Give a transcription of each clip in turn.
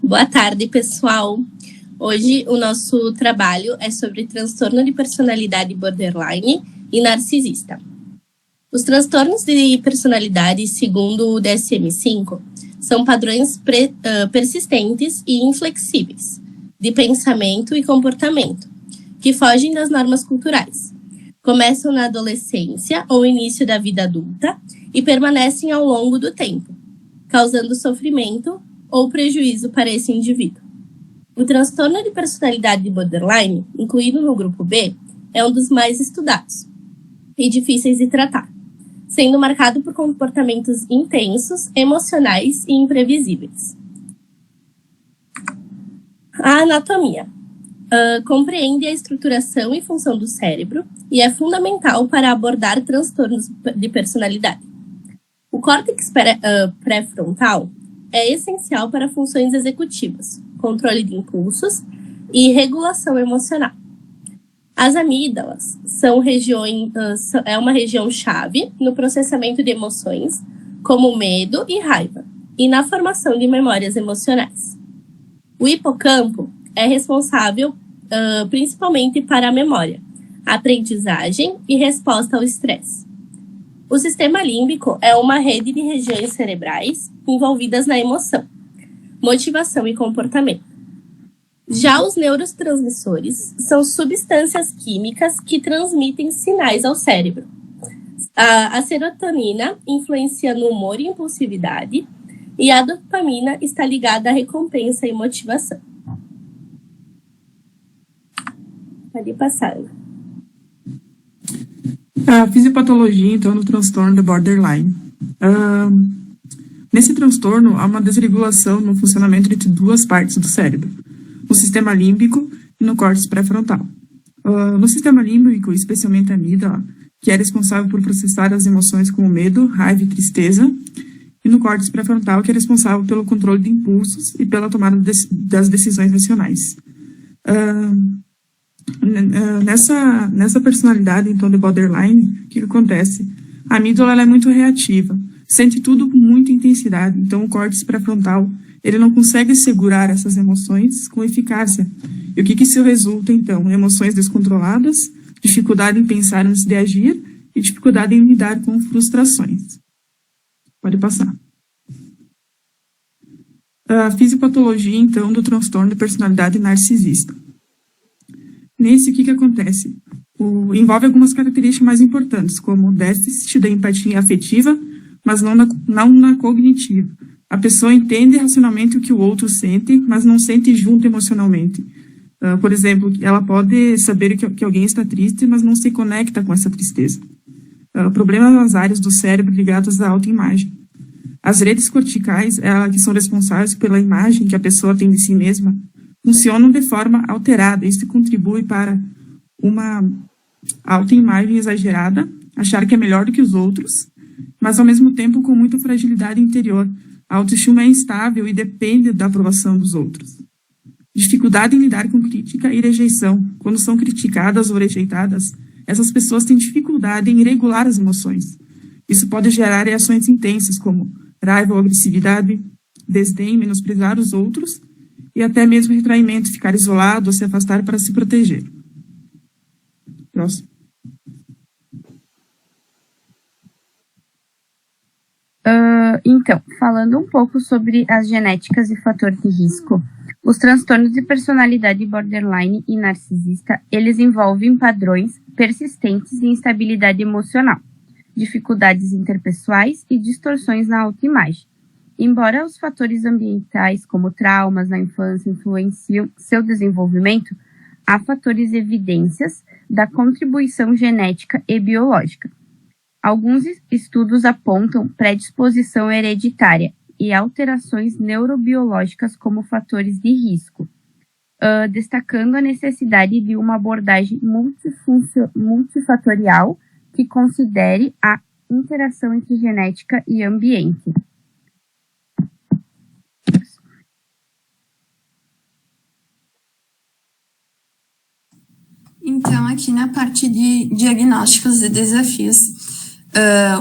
Boa tarde, pessoal. Hoje o nosso trabalho é sobre transtorno de personalidade borderline e narcisista. Os transtornos de personalidade, segundo o DSM-5, são padrões persistentes e inflexíveis de pensamento e comportamento, que fogem das normas culturais. Começam na adolescência ou início da vida adulta e permanecem ao longo do tempo, causando sofrimento ou prejuízo para esse indivíduo. O transtorno de personalidade borderline, incluído no grupo B, é um dos mais estudados e difíceis de tratar, sendo marcado por comportamentos intensos, emocionais e imprevisíveis. A anatomia compreende a estruturação e função do cérebro e é fundamental para abordar transtornos de personalidade. O córtex pré-frontal é essencial para funções executivas, controle de impulsos e regulação emocional. As amígdalas é uma região-chave no processamento de emoções, como medo e raiva, e na formação de memórias emocionais. O hipocampo é responsável principalmente para a memória, aprendizagem e resposta ao estresse. O sistema límbico é uma rede de regiões cerebrais envolvidas na emoção, motivação e comportamento. Já os neurotransmissores são substâncias químicas que transmitem sinais ao cérebro. A serotonina influencia no humor e impulsividade, e a dopamina está ligada à recompensa e motivação. Pode passar. A fisiopatologia, então, do transtorno do borderline. Nesse transtorno, há uma desregulação no funcionamento entre duas partes do cérebro, no sistema límbico e no córtex pré-frontal. No sistema límbico, especialmente a amígdala, que é responsável por processar as emoções como medo, raiva e tristeza, e no córtex pré-frontal, que é responsável pelo controle de impulsos e pela tomada das decisões racionais. Nessa personalidade, então, de borderline, o que acontece? A amígdala ela é muito reativa, sente tudo com muita intensidade, então o córtex pré-frontal ele não consegue segurar essas emoções com eficácia. E o que isso resulta, então? Emoções descontroladas, dificuldade em pensar antes de agir e dificuldade em lidar com frustrações. Pode passar. A fisiopatologia, então, do transtorno de personalidade narcisista. Nesse, o que acontece? Envolve algumas características mais importantes, como o déficit da empatia afetiva, mas não na cognitiva. A pessoa entende racionalmente o que o outro sente, mas não sente junto emocionalmente. Por exemplo, ela pode saber que alguém está triste, mas não se conecta com essa tristeza. Problemas nas áreas do cérebro ligadas à autoimagem. As redes corticais, que são responsáveis pela imagem que a pessoa tem de si mesma, funcionam de forma alterada. Isso contribui para uma autoimagem exagerada, achar que é melhor do que os outros, mas ao mesmo tempo com muita fragilidade interior. A autoestima é instável e depende da aprovação dos outros. Dificuldade em lidar com crítica e rejeição. Quando são criticadas ou rejeitadas, essas pessoas têm dificuldade em regular as emoções. Isso pode gerar reações intensas, como raiva ou agressividade, desdém, menosprezar os outros, e até mesmo retraimento, ficar isolado ou se afastar para se proteger. Próximo. Então, falando um pouco sobre as genéticas e fatores de risco, os transtornos de personalidade borderline e narcisista, eles envolvem padrões persistentes de instabilidade emocional, dificuldades interpessoais e distorções na autoimagem. Embora os fatores ambientais, como traumas na infância, influenciam seu desenvolvimento, há fatores evidências da contribuição genética e biológica. Alguns estudos apontam predisposição hereditária e alterações neurobiológicas como fatores de risco, destacando a necessidade de uma abordagem multifatorial que considere a interação entre genética e ambiente. Então, aqui na parte de diagnósticos e desafios,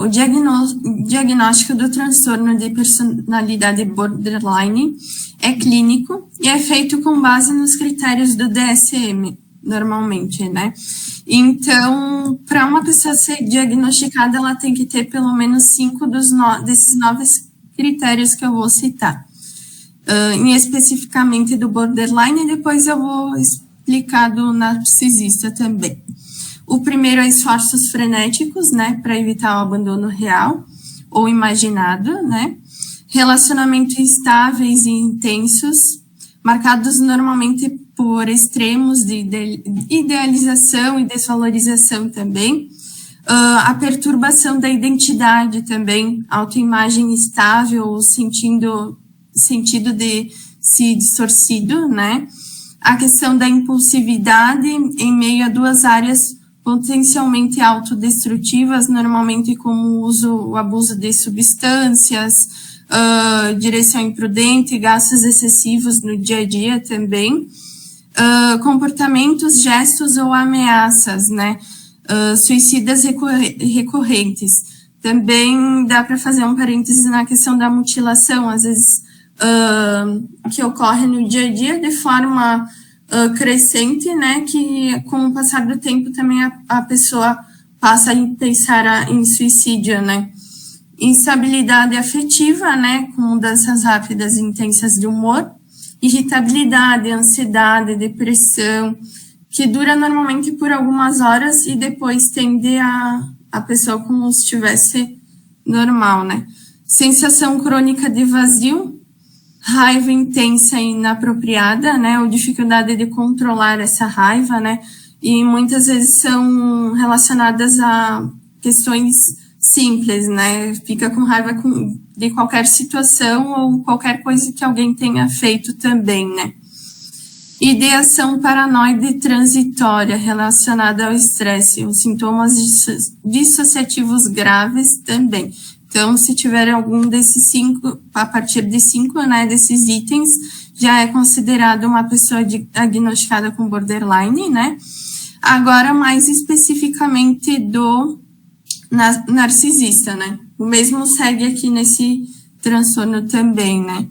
O diagnóstico do transtorno de personalidade borderline é clínico e é feito com base nos critérios do DSM, normalmente, né? Então, para uma pessoa ser diagnosticada, ela tem que ter pelo menos 5 desses 9 critérios que eu vou citar. Especificamente do borderline, e depois eu vou explicar do narcisista também. O primeiro é esforços frenéticos, né, para evitar o abandono real ou imaginado, né? Relacionamentos estáveis e intensos, marcados normalmente por extremos de idealização e desvalorização também. A perturbação da identidade também, autoimagem estável, ou sentido de se distorcido, né? A questão da impulsividade em meio a 2 áreas potencialmente autodestrutivas, normalmente como o abuso de substâncias, direção imprudente, gastos excessivos no dia a dia também, comportamentos, gestos ou ameaças, né? Suicidas recorrentes. Também dá para fazer um parênteses na questão da mutilação, às vezes, que ocorre no dia a dia de forma crescente, né, que com o passar do tempo também a pessoa passa a pensar em suicídio, né. Instabilidade afetiva, né, com mudanças rápidas e intensas de humor, irritabilidade, ansiedade, depressão, que dura normalmente por algumas horas e depois tende a pessoa como se estivesse normal, né. Sensação crônica de vazio, raiva intensa e inapropriada, né, ou dificuldade de controlar essa raiva, né, e muitas vezes são relacionadas a questões simples, né, fica com raiva de qualquer situação ou qualquer coisa que alguém tenha feito também, né. Ideação paranoide transitória relacionada ao estresse, os sintomas dissociativos graves também. Então, se tiver algum desses 5, a partir de 5, né, desses itens, já é considerado uma pessoa diagnosticada com borderline, né? Agora, mais especificamente do narcisista, né? O mesmo segue aqui nesse transtorno também, né?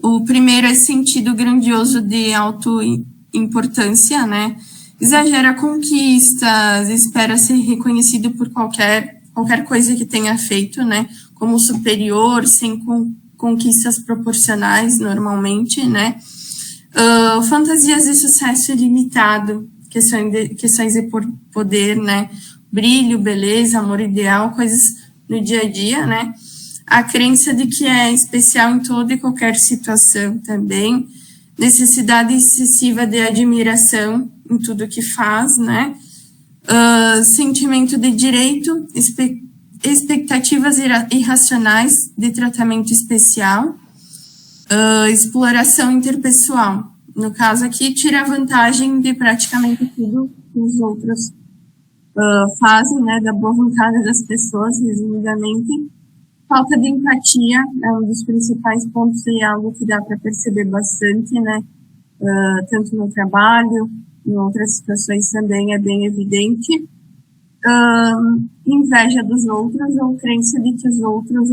O primeiro é sentido grandioso de autoimportância, né? Exagera conquistas, espera ser reconhecido por qualquer coisa que tenha feito, né, como superior, sem conquistas proporcionais, normalmente, né, fantasias de sucesso ilimitado, questões de poder, né, brilho, beleza, amor ideal, coisas no dia a dia, né, a crença de que é especial em toda e qualquer situação também, necessidade excessiva de admiração em tudo que faz, né, sentimento de direito, expectativas irracionais de tratamento especial, exploração interpessoal. No caso aqui, tira vantagem de praticamente tudo que os outros fazem, né, da boa vontade das pessoas, resumidamente. Falta de empatia é um dos principais pontos e algo que dá para perceber bastante, né, tanto no trabalho, em outras situações também é bem evidente. Inveja dos outros ou crença de que os outros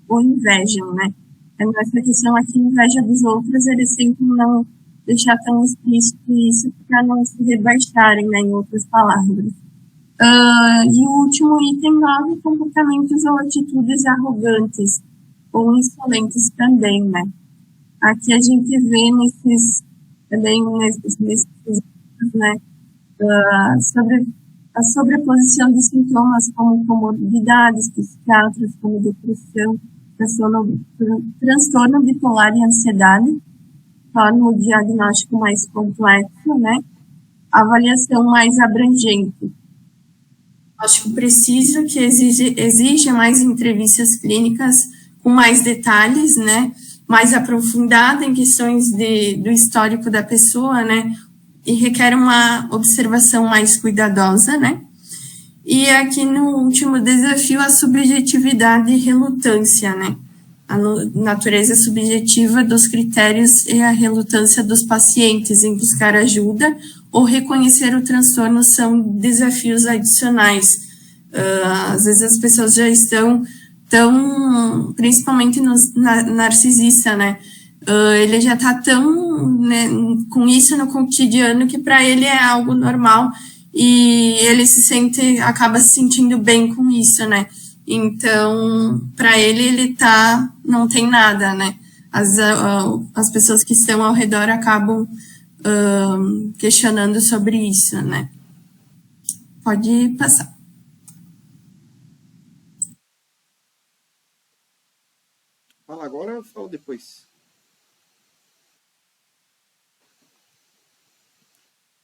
o invejam, né? Essa questão aqui, inveja dos outros, eles tentam não deixar tão explícito isso para não se rebaixarem, né, em outras palavras. E o último item, 9, comportamentos ou atitudes arrogantes ou insolentes também, né? Aqui a gente vê nesses né, sobre a sobreposição de sintomas como comorbidades psiquiátricas, como depressão, transtorno bipolar e ansiedade, torna o diagnóstico mais complexo, né? A avaliação mais abrangente. Acho preciso que exige mais entrevistas clínicas com mais detalhes, né? Mais aprofundada em questões do histórico da pessoa, né? E requer uma observação mais cuidadosa, né? E aqui no último desafio, a subjetividade e relutância, né? A natureza subjetiva dos critérios e a relutância dos pacientes em buscar ajuda ou reconhecer o transtorno são desafios adicionais Às vezes as pessoas já estão tão, principalmente no narcisista, né? Ele já está tão, né, com isso no cotidiano que para ele é algo normal e ele acaba se sentindo bem com isso, né? Então, para ele não tem nada, né? As pessoas que estão ao redor acabam questionando sobre isso, né? Pode passar. Fala agora ou falo depois?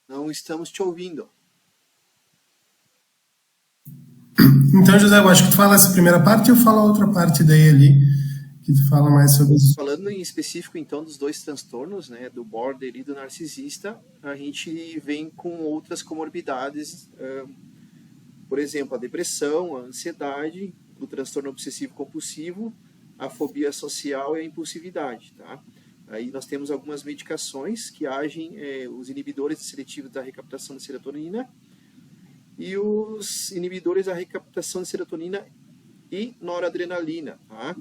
Não estamos te ouvindo. Então, José, eu acho que tu fala essa primeira parte e eu falo a outra parte daí ali, que tu fala mais sobre isso. Falando em específico, então, dos dois transtornos, né, do border e do narcisista, a gente vem com outras comorbidades, por exemplo, a depressão, a ansiedade, o transtorno obsessivo-compulsivo, a fobia social e a impulsividade, tá? Aí nós temos algumas medicações que agem, os inibidores seletivos da recaptação de serotonina e os inibidores da recaptação de serotonina e noradrenalina, tá?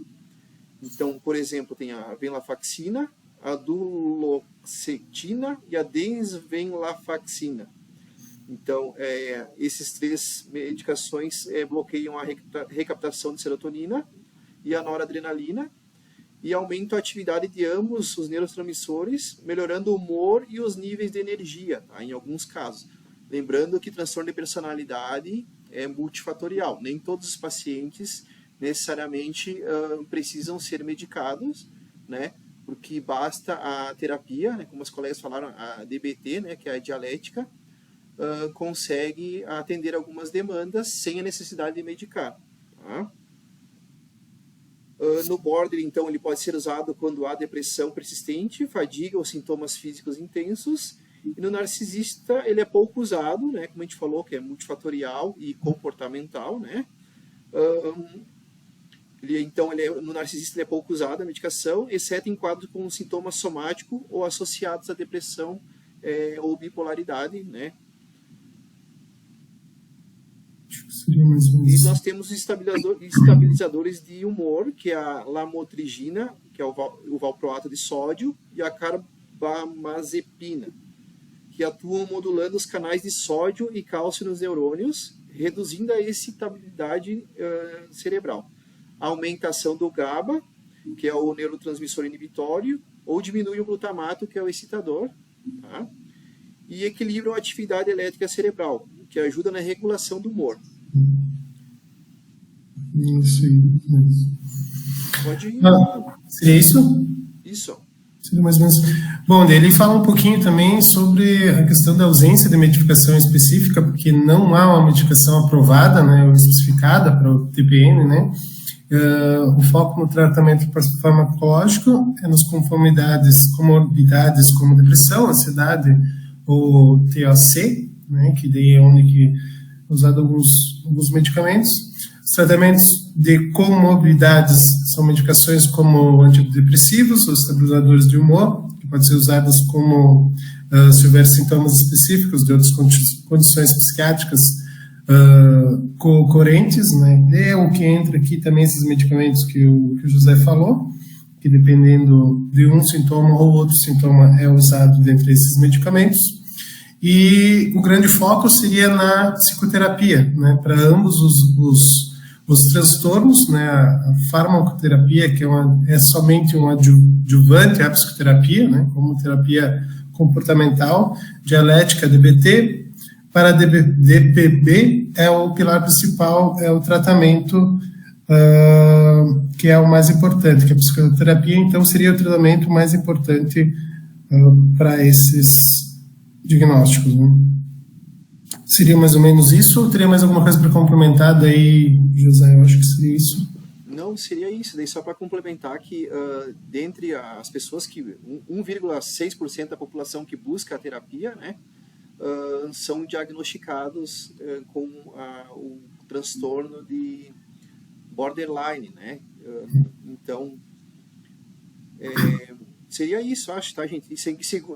Então, por exemplo, tem a venlafaxina, a duloxetina e a desvenlafaxina. Então, esses três medicações bloqueiam a recaptação de serotonina e a noradrenalina e aumentam a atividade de ambos os neurotransmissores, melhorando o humor e os níveis de energia, tá? Em alguns casos. Lembrando que transtorno de personalidade é multifatorial. Nem todos os pacientes necessariamente precisam ser medicados, né? Porque basta a terapia, né? Como os colegas falaram, a DBT, né? Que é a dialética, consegue atender algumas demandas sem a necessidade de medicar, tá? No border, então, ele pode ser usado quando há depressão persistente, fadiga ou sintomas físicos intensos. E no narcisista, ele é pouco usado, né? Como a gente falou, que é multifatorial e comportamental, né? No narcisista, ele é pouco usado a medicação, exceto em quadros com sintoma somático ou associados à depressão ou bipolaridade, né? E nós temos estabilizadores de humor, que é a lamotrigina, que é o valproato de sódio, e a carbamazepina, que atuam modulando os canais de sódio e cálcio nos neurônios, reduzindo a excitabilidade cerebral. A aumentação do GABA, que é o neurotransmissor inibitório, ou diminui o glutamato, que é o excitador, tá? E equilibram a atividade elétrica cerebral, que ajuda na regulação do humor. Isso aí. Pode ir. Seria isso? Isso. Seria mais ou menos. Bom, ele fala um pouquinho também sobre a questão da ausência de medicação específica, porque não há uma medicação aprovada, né, ou especificada para o TPM, né? O foco no tratamento farmacológico é nas comorbidades como depressão, ansiedade ou TAC, né, que daí é onde que é usado alguns medicamentos. Os tratamentos de comorbidades são medicações como antidepressivos ou estabilizadores de humor, que podem ser usados como se houver sintomas específicos de outras condições psiquiátricas co-ocorrentes, né? É o que entra aqui também esses medicamentos que o José falou, que dependendo de um sintoma ou outro sintoma é usado dentre esses medicamentos. E o grande foco seria na psicoterapia, né? Para ambos os transtornos, né? A farmacoterapia, que é somente um adjuvante à psicoterapia, né? Como terapia comportamental, dialética, DBT. Para DPB, o pilar principal é o tratamento, que é o mais importante, que a psicoterapia, então, seria o tratamento mais importante para esses diagnósticos, né? Seria mais ou menos isso, ou teria mais alguma coisa para complementar daí, José? Eu acho que seria isso. Não, seria isso. Daí só para complementar que dentre as pessoas que 1,6% da população que busca a terapia, né, são diagnosticados com o transtorno de borderline, né? Então, seria isso, acho, tá, gente?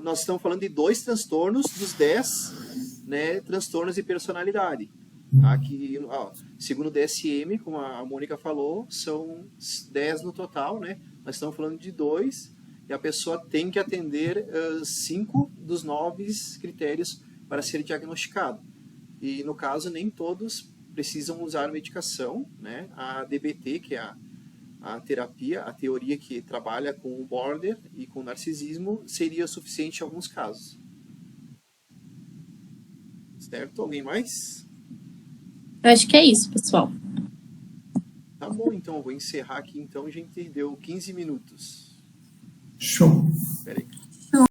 Nós estamos falando de 2 transtornos dos 10, né, transtornos de personalidade. Aqui, segundo o DSM, como a Mônica falou, são 10 no total, né? Nós estamos falando de 2, e a pessoa tem que atender 5 dos 9 critérios para ser diagnosticado. E, no caso, nem todos precisam usar medicação, né? A DBT, que é a terapia, a teoria que trabalha com o border e com o narcisismo, seria suficiente em alguns casos. Certo? Alguém mais? Eu acho que é isso, pessoal. Tá bom, então, eu vou encerrar aqui, então, a gente deu 15 minutos. Show. Espera aí.